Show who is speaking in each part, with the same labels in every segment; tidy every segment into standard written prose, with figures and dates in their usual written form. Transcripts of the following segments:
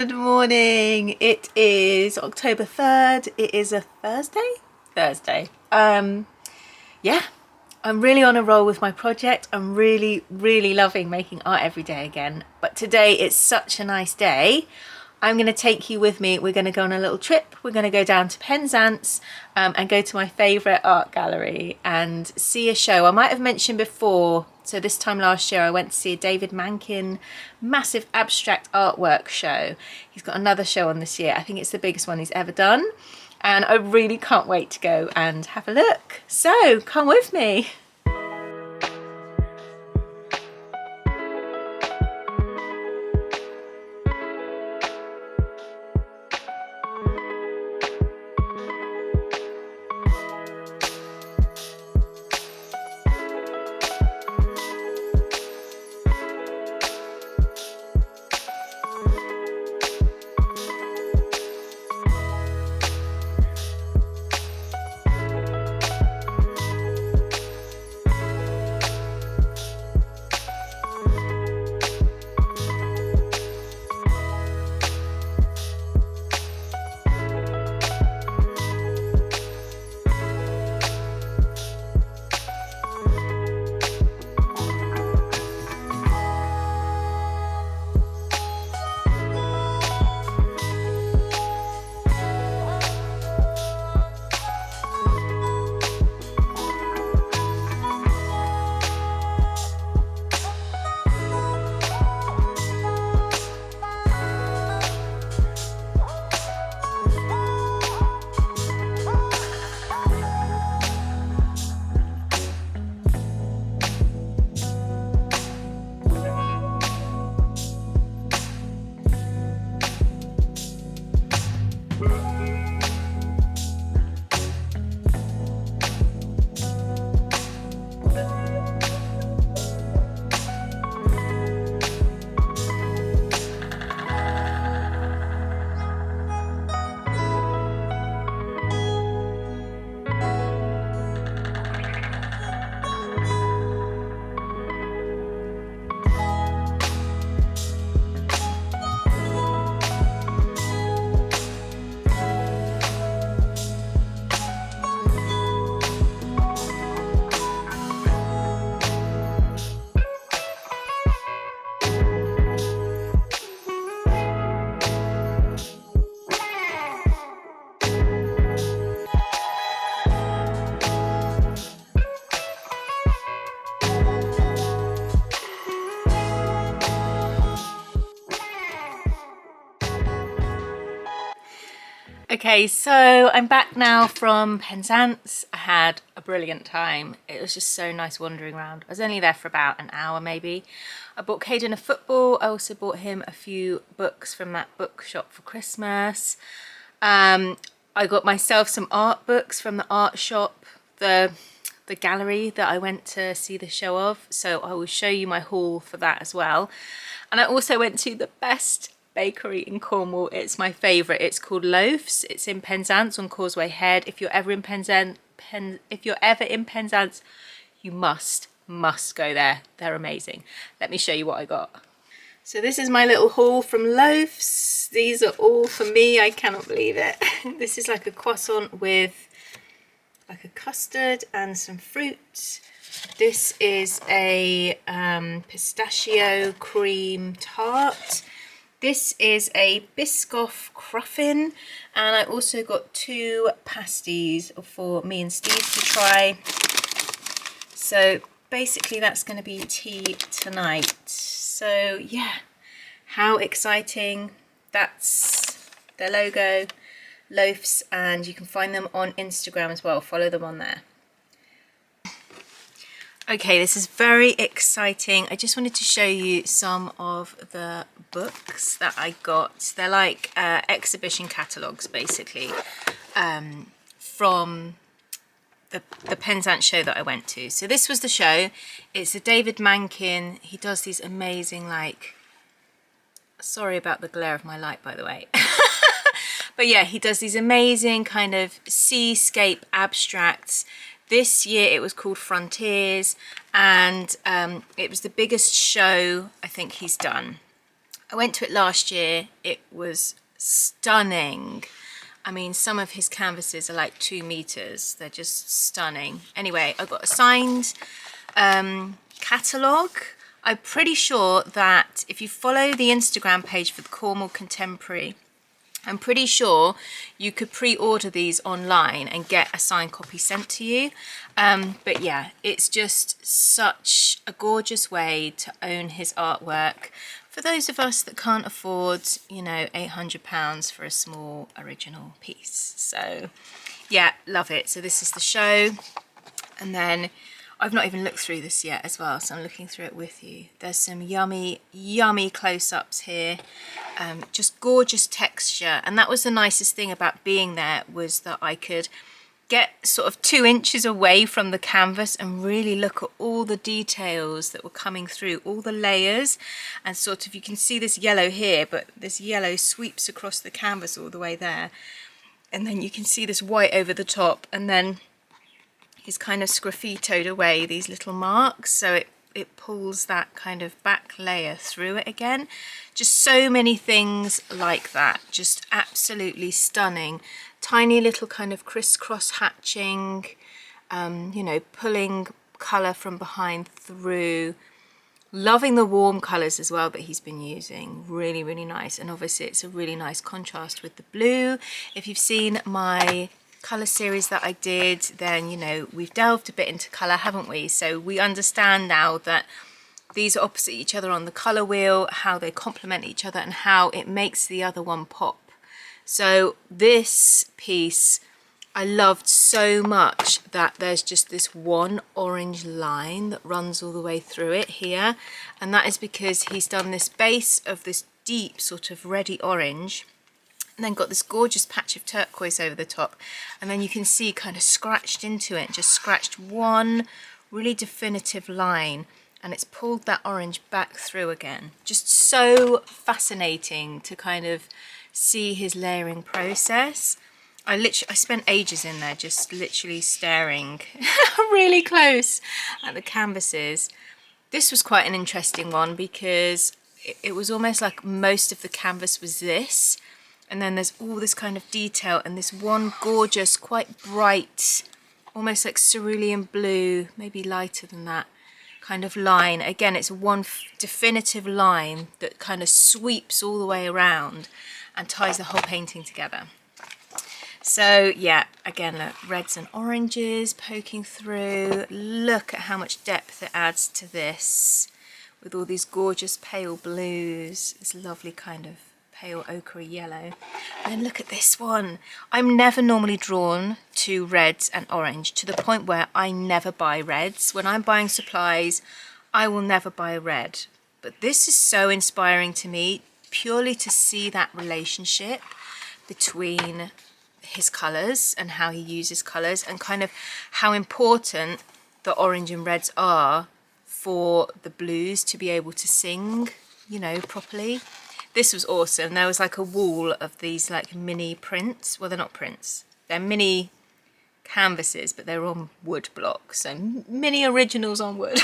Speaker 1: Good morning. It is October 3rd. It is a Thursday. Yeah, I'm really on a roll with my project. I'm really loving making art every day again. But today it's such a nice day. I'm going to take you with me. We're going to go on a little trip. We're going to go down to Penzance and go to my favourite art gallery and see a show. I might have mentioned before, so this time last year I went to see a David Mankin massive abstract artwork show. He's got another show on this year. I think it's the biggest one he's ever done. And I really can't wait to go and have a look. So come with me. Okay, so I'm back now from Penzance. I had a brilliant time. It was just so nice wandering around. I was only there for about an hour maybe. I bought Caden a football. I also bought him a few books from that bookshop for Christmas. I got myself some art books from the art shop, the gallery that I went to see the show of. So I will show you my haul for that as well. And I also went to the best bakery in Cornwall. It's my favourite. It's called Loaves. It's in Penzance on Causeway Head. If you're ever in Penzance, you must go there. They're amazing. Let me show you what I got. So this is my little haul from Loaves. These are all for me. I cannot believe it. This is like a croissant with like a custard and some fruit. This is a pistachio cream tart. This is a Biscoff cruffin, and I also got 2 pasties for me and Steve to try. So basically that's going to be tea tonight. So yeah, how exciting. That's their logo, Loaves, and you can find them on Instagram as well. Follow them on there. Okay, this is very exciting. I just wanted to show you some of the books that I got. They're like exhibition catalogues, basically, from the Penzance show that I went to. So this was the show. It's a David Mankin. He does these amazing, like, sorry about the glare of my light, by the way. But yeah, he does these amazing kind of seascape abstracts. This year it was called Frontiers, and it was the biggest show I think he's done. I went to it last year. It was stunning. I mean, some of his canvases are like 2 meters. They're just stunning. Anyway, I got a signed catalogue. I'm pretty sure that if you follow the Instagram page for the Cornwall Contemporary, I'm pretty sure you could pre-order these online and get a signed copy sent to you. But yeah, it's just such a gorgeous way to own his artwork for those of us that can't afford, you know, £800 for a small original piece. So yeah, love it. So this is the show. And then I've not even looked through this yet as well, so I'm looking through it with you. There's some yummy, yummy close-ups here. Just gorgeous texture. And that was the nicest thing about being there, was that I could get sort of 2 inches away from the canvas and really look at all the details that were coming through, all the layers. And sort of, you can see this yellow here, but this yellow sweeps across the canvas all the way there. And then you can see this white over the top, and then he's kind of sgraffitoed away these little marks, so it pulls that kind of back layer through it again. Just so many things like that, just absolutely stunning. Tiny little kind of crisscross hatching, you know, pulling colour from behind through. Loving the warm colours as well that he's been using. Really, really nice. And obviously it's a really nice contrast with the blue. If you've seen my colour series that I did, then you know we've delved a bit into colour, haven't we? So we understand now that these are opposite each other on the colour wheel, how they complement each other and how it makes the other one pop. So this piece I loved so much that there's just this one orange line that runs all the way through it here, and that is because he's done this base of this deep sort of reddy orange, and then got this gorgeous patch of turquoise over the top, and then you can see kind of scratched into it, just scratched one really definitive line, and it's pulled that orange back through again. Just so fascinating to kind of see his layering process. I spent ages in there just literally staring really close at the canvases. This was quite an interesting one because it was almost like most of the canvas was this, and then there's all this kind of detail and this one gorgeous, quite bright, almost like cerulean blue, maybe lighter than that, kind of line. Again, it's one definitive line that kind of sweeps all the way around and ties the whole painting together. So yeah, again, look, reds and oranges poking through. Look at how much depth it adds to this with all these gorgeous pale blues, this lovely kind of pale ochre yellow. And then look at this one. I'm never normally drawn to reds and orange, to the point where I never buy reds. When I'm buying supplies, I will never buy a red. But this is so inspiring to me, purely to see that relationship between his colours and how he uses colours, and kind of how important the orange and reds are for the blues to be able to sing, you know, properly. This was awesome. There was like a wall of these like mini prints. Well, they're not prints. They're mini canvases, but they're on wood blocks. So mini originals on wood.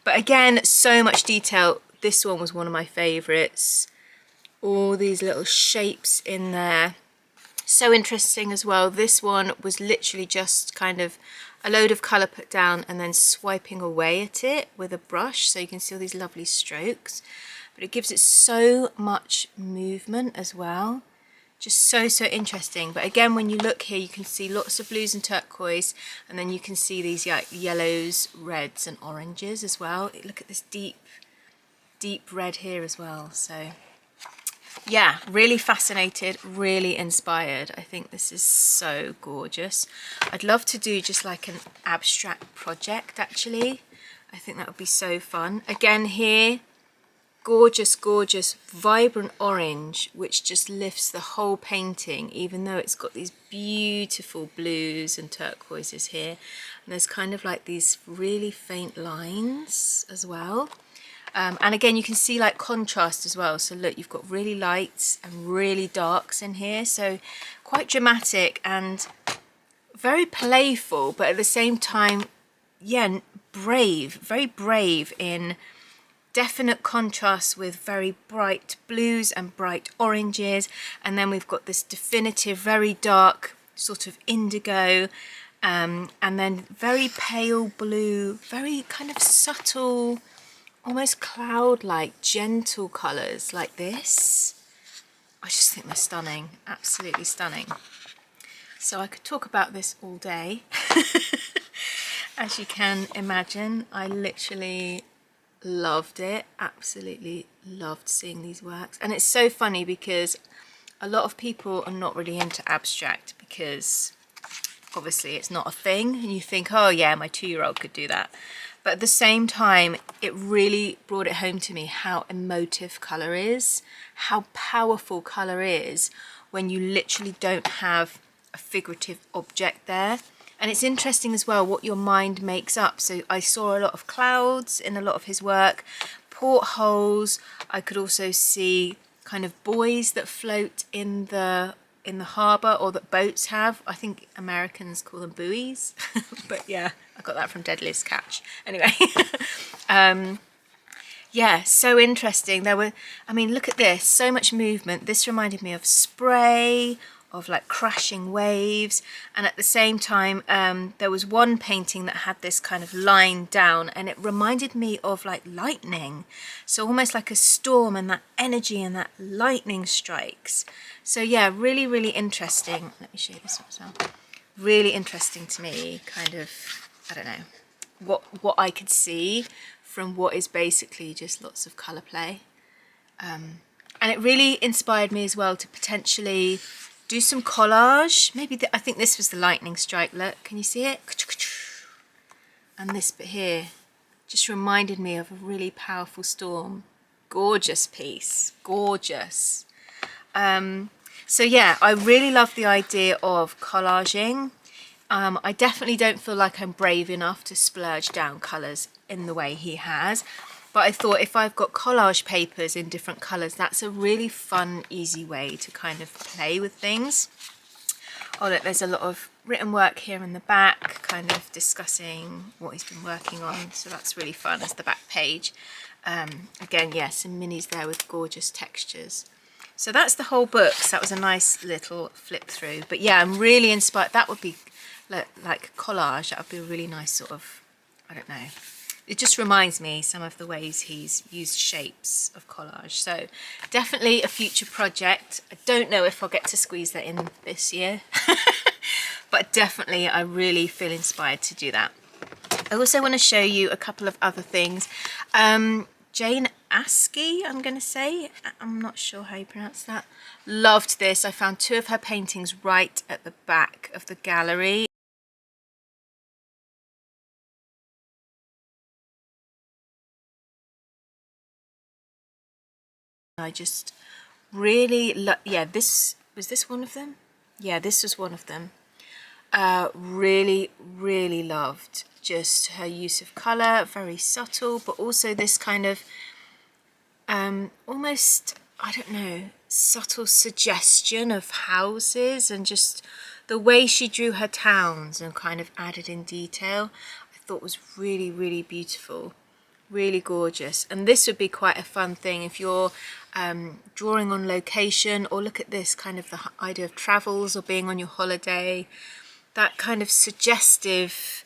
Speaker 1: But again, so much detail. This one was one of my favourites. All these little shapes in there. So interesting as well. This one was literally just kind of a load of colour put down and then swiping away at it with a brush. So you can see all these lovely strokes. But it gives it so much movement as well. Just so interesting. But again, when you look here, you can see lots of blues and turquoise, and then you can see these yellows, reds and oranges as well. Look at this deep red here as well. So yeah, really fascinated, really inspired. I think this is so gorgeous. I'd love to do just like an abstract project actually. I think that would be so fun. Again here, gorgeous, gorgeous, vibrant orange, which just lifts the whole painting, even though it's got these beautiful blues and turquoises here. And there's kind of like these really faint lines as well. And again, you can see like contrast as well. So look, you've got really lights and really darks in here. So quite dramatic and very playful, but at the same time, yeah, brave, very brave in definite contrast with very bright blues and bright oranges, and then we've got this definitive very dark sort of indigo, and then very pale blue, very kind of subtle, almost cloud-like, gentle colours like this. I just think they're stunning, absolutely stunning. So I could talk about this all day. As you can imagine, I literally loved it, absolutely loved seeing these works. And it's so funny because a lot of people are not really into abstract because obviously it's not a thing, and you think, oh yeah, my 2-year-old could do that. But at the same time, it really brought it home to me how emotive colour is, how powerful colour is when you literally don't have a figurative object there. And it's interesting as well what your mind makes up. So I saw a lot of clouds in a lot of his work, portholes. I could also see kind of buoys that float in the harbour, or that boats have. I think Americans call them buoys. But yeah, I got that from Deadliest Catch. Anyway, yeah, so interesting. There were, I mean, look at this, so much movement. This reminded me of spray, of like crashing waves, and at the same time there was one painting that had this kind of line down, and it reminded me of like lightning, so almost like a storm, and that energy and that lightning strikes. So yeah, really, really interesting. Let me show you this one as well. Really interesting to me, kind of, I don't know, what I could see from what is basically just lots of colour play. And it really inspired me as well to potentially do some collage. Maybe I think this was the lightning strike. Look, can you see it? And this bit here just reminded me of a really powerful storm. Gorgeous piece, gorgeous. So yeah, I really love the idea of collaging. I definitely don't feel like I'm brave enough to splurge down colours in the way he has. But I thought if I've got collage papers in different colours, that's a really fun, easy way to kind of play with things. Oh look, there's a lot of written work here in the back, kind of discussing what he's been working on. So that's really fun as the back page. Again, yeah, some minis there with gorgeous textures. So that's the whole book. So that was a nice little flip through. But yeah, I'm really inspired. That would be like collage. That would be a really nice sort of, I don't know. It just reminds me some of the ways he's used shapes of collage. So definitely a future project. I don't know if I'll get to squeeze that in this year, but definitely I really feel inspired to do that. I also want to show you a couple of other things. Jane Askey, I'm going to say. I'm not sure how you pronounce that. Loved this. I found 2 of her paintings right at the back of the gallery. I just really yeah, this was one of them. Yeah, this was one of them. Really, really loved just her use of colour, very subtle, but also this kind of almost, I don't know, subtle suggestion of houses, and just the way she drew her towns and kind of added in detail, I thought was really, really beautiful. Really gorgeous. And this would be quite a fun thing if you're drawing on location, or look at this kind of the idea of travels or being on your holiday, that kind of suggestive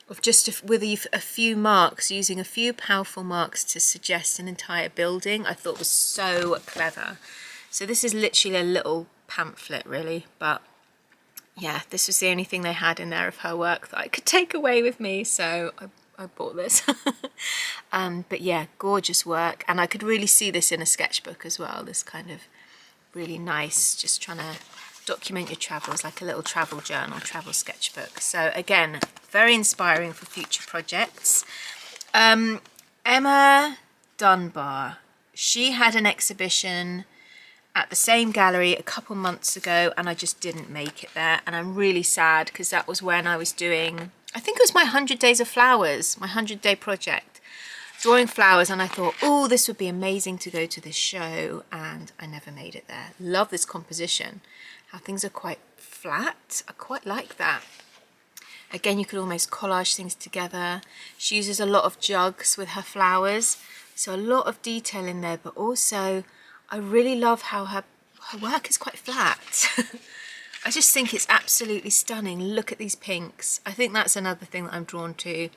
Speaker 1: of just with a few marks, using a few powerful marks to suggest an entire building, I thought was so clever. So this is literally a little pamphlet really, but yeah, this was the only thing they had in there of her work that I could take away with me, so I bought this. But yeah, gorgeous work, and I could really see this in a sketchbook as well, this kind of really nice, just trying to document your travels, like a little travel journal, travel sketchbook. So again, very inspiring for future projects. Emma Dunbar, she had an exhibition at the same gallery a couple months ago, and I just didn't make it there, and I'm really sad because that was when I was doing, I think it was my 100 Days of Flowers, my 100-day project, drawing flowers, and I thought, oh, this would be amazing to go to this show, and I never made it there. Love this composition, how things are quite flat. I quite like that. Again, you could almost collage things together. She uses a lot of jugs with her flowers, So a lot of detail in there, but also I really love how her work is quite flat. I just think it's absolutely stunning. Look at these pinks. I think that's another thing that I'm drawn to.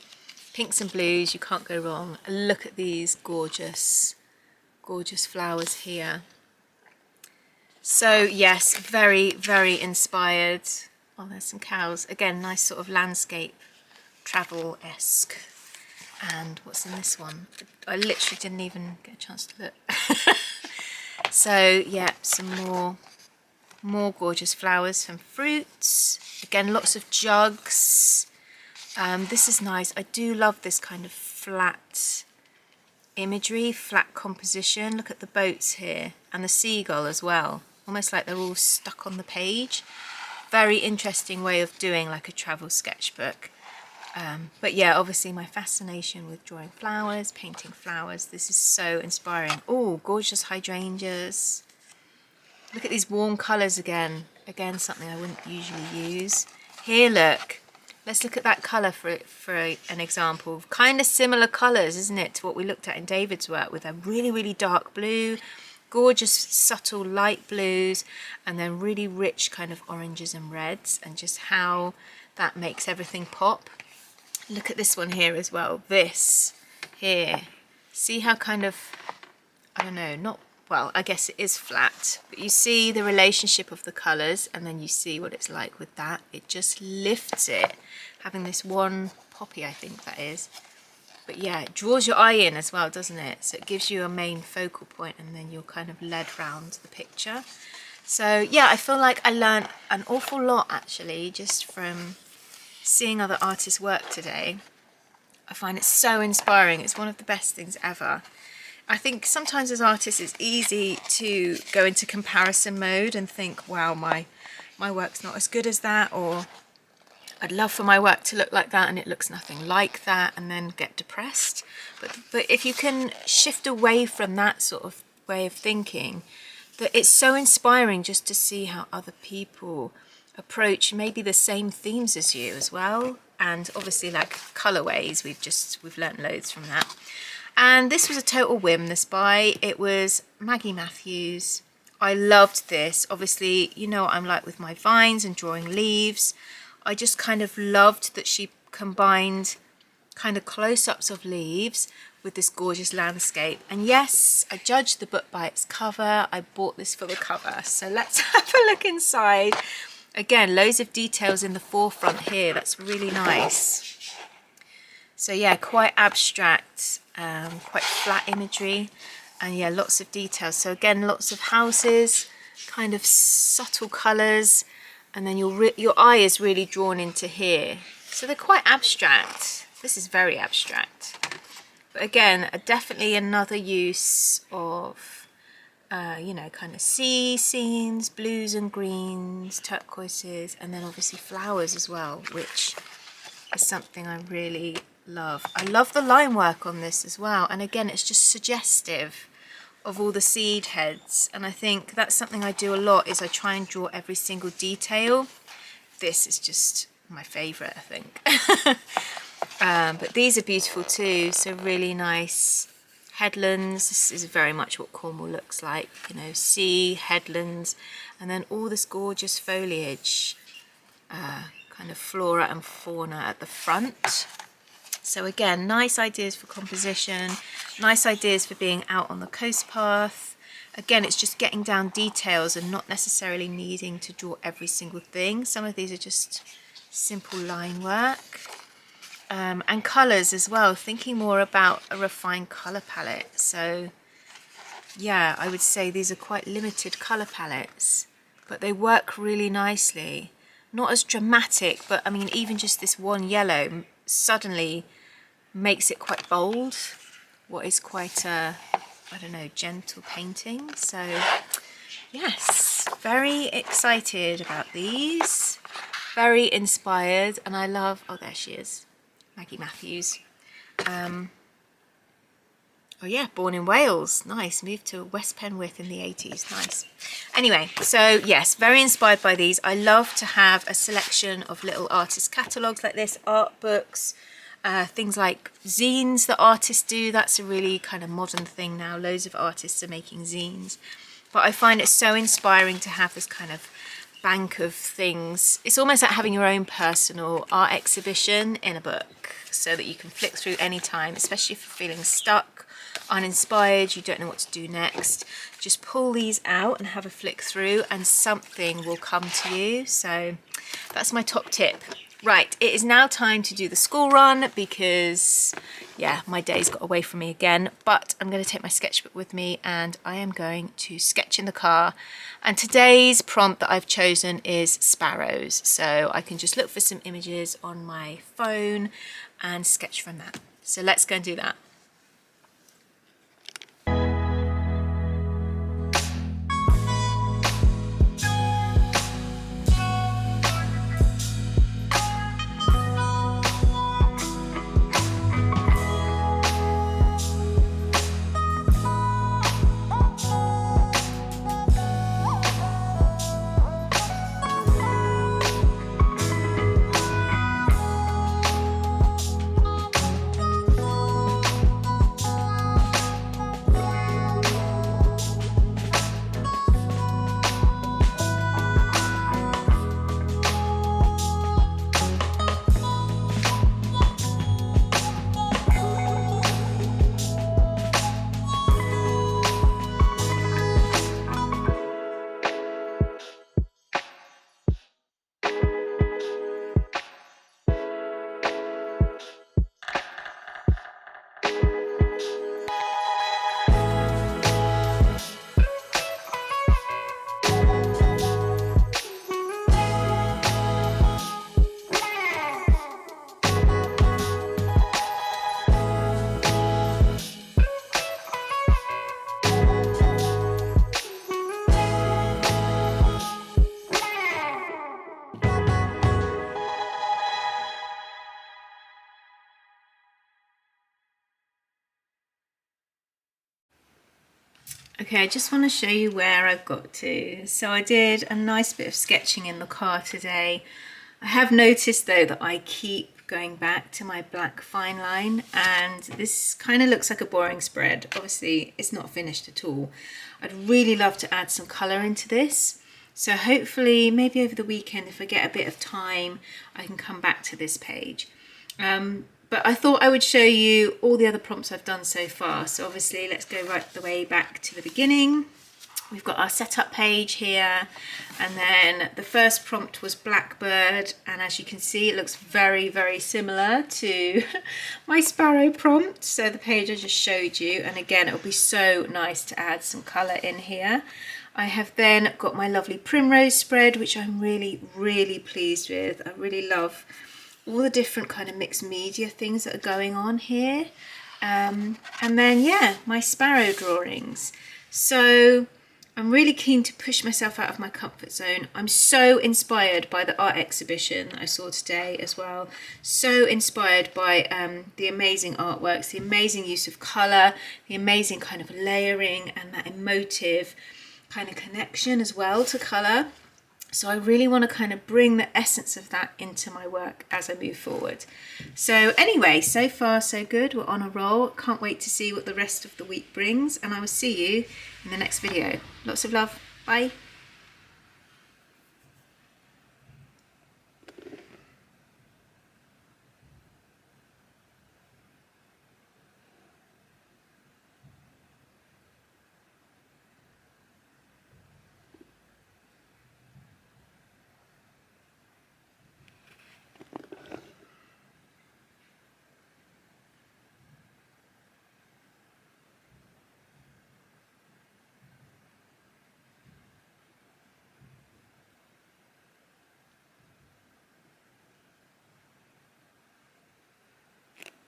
Speaker 1: Pinks and blues, you can't go wrong. Look at these gorgeous, gorgeous flowers here. So yes, very, very inspired. Oh, there's some cows. Again, nice sort of landscape, travel-esque. And what's in this one? I literally didn't even get a chance to look. So yeah, some more gorgeous flowers, some fruits. Again, lots of jugs. This is nice. I do love this kind of flat imagery, flat composition. Look at the boats here and the seagull as well. Almost like they're all stuck on the page. Very interesting way of doing like a travel sketchbook. But yeah, obviously my fascination with drawing flowers, painting flowers, this is so inspiring. Oh, gorgeous hydrangeas. Look at these warm colours again. Again, something I wouldn't usually use. Here, look. Let's look at that colour for an example. Kind of similar colours, isn't it, to what we looked at in David's work, with a really, really dark blue, gorgeous subtle light blues, and then really rich kind of oranges and reds, and just how that makes everything pop. Look at this one here as well. This here. See how kind of, I don't know, not, well, I guess it is flat, but you see the relationship of the colours, and then you see what it's like with that. It just lifts it, having this one poppy, I think that is. But yeah, it draws your eye in as well, doesn't it? So it gives you a main focal point, and then you're kind of led round the picture. So yeah, I feel like I learned an awful lot actually just from seeing other artists work today. I find it so inspiring. It's one of the best things ever. I think sometimes as artists it's easy to go into comparison mode and think, wow, my work's not as good as that, or I'd love for my work to look like that and it looks nothing like that, and then get depressed. But if you can shift away from that sort of way of thinking, that it's so inspiring just to see how other people approach maybe the same themes as you as well. And obviously like colorways, we've learnt loads from that. And this was a total whim, this buy. It was Maggie Matthews. I loved this. Obviously, you know what I'm like with my vines and drawing leaves. I just kind of loved that she combined kind of close-ups of leaves with this gorgeous landscape. And yes, I judged the book by its cover. I bought this for the cover. So let's have a look inside. Again, loads of details in the forefront here. That's really nice. So yeah, quite abstract, quite flat imagery, and yeah, lots of details. So again, lots of houses, kind of subtle colours, and then your eye is really drawn into here. So they're quite abstract. This is very abstract. But again, definitely another use of you know, kind of sea scenes, blues and greens, turquoises, and then obviously flowers as well, which is something I really love. I love the line work on this as well, and again, it's just suggestive of all the seed heads, and I think that's something I do a lot, is I try and draw every single detail. This is just my favourite, I think. But these are beautiful too, so really nice headlands. This is very much what Cornwall looks like, you know, sea, headlands, and then all this gorgeous foliage, kind of flora and fauna at the front. So again, nice ideas for composition, nice ideas for being out on the coast path. Again, it's just getting down details and not necessarily needing to draw every single thing. Some of these are just simple line work. And colours as well, thinking more about a refined colour palette. So yeah, I would say these are quite limited colour palettes, but they work really nicely. Not as dramatic, but I mean, even just this one yellow suddenly makes it quite bold, what is quite a, I don't know, gentle painting. So yes, very excited about these, very inspired, and I love, oh there she is, Maggie Matthews. Oh yeah, born in Wales, nice, moved to West Penwith in the 80s, nice. Anyway, so yes, very inspired by these. I love to have a selection of little artist catalogues like this, art books, Things like zines that artists do, that's a really kind of modern thing now. Loads of artists are making zines. But I find it so inspiring to have this kind of bank of things. It's almost like having your own personal art exhibition in a book, so that you can flick through any time, especially if you're feeling stuck, uninspired, you don't know what to do next. Just pull these out and have a flick through and something will come to you. So that's my top tip. Right, it is now time to do the school run because, yeah, my day's got away from me again, but I'm going to take my sketchbook with me and I am going to sketch in the car. And today's prompt that I've chosen is sparrows. So I can just look for some images on my phone and sketch from that. So let's go and do that. Okay, I just want to show you where I've got to. So I did a nice bit of sketching in the car today. I have noticed though that I keep going back to my black fine line and this kind of looks like a boring spread. Obviously it's not finished at all. I'd really love to add some colour into this. So hopefully maybe over the weekend, if I get a bit of time, I can come back to this page. But I thought I would show you all the other prompts I've done so far. So obviously let's go right the way back to the beginning. We've got our setup page here, and then the first prompt was blackbird, and as you can see it looks very, very similar to my sparrow prompt, so the page I just showed you, and again it will be so nice to add some colour in here. I have then got my lovely primrose spread, which I'm really, really pleased with. I really love all the different kind of mixed media things that are going on here. And then, yeah, my sparrow drawings. So I'm really keen to push myself out of my comfort zone. I'm so inspired by the art exhibition that I saw today as well. So inspired by the amazing artworks, the amazing use of colour, the amazing kind of layering and that emotive kind of connection as well to colour. So I really want to kind of bring the essence of that into my work as I move forward. So anyway, so far so good. We're on a roll. Can't wait to see what the rest of the week brings, and I will see you in the next video. Lots of love. Bye.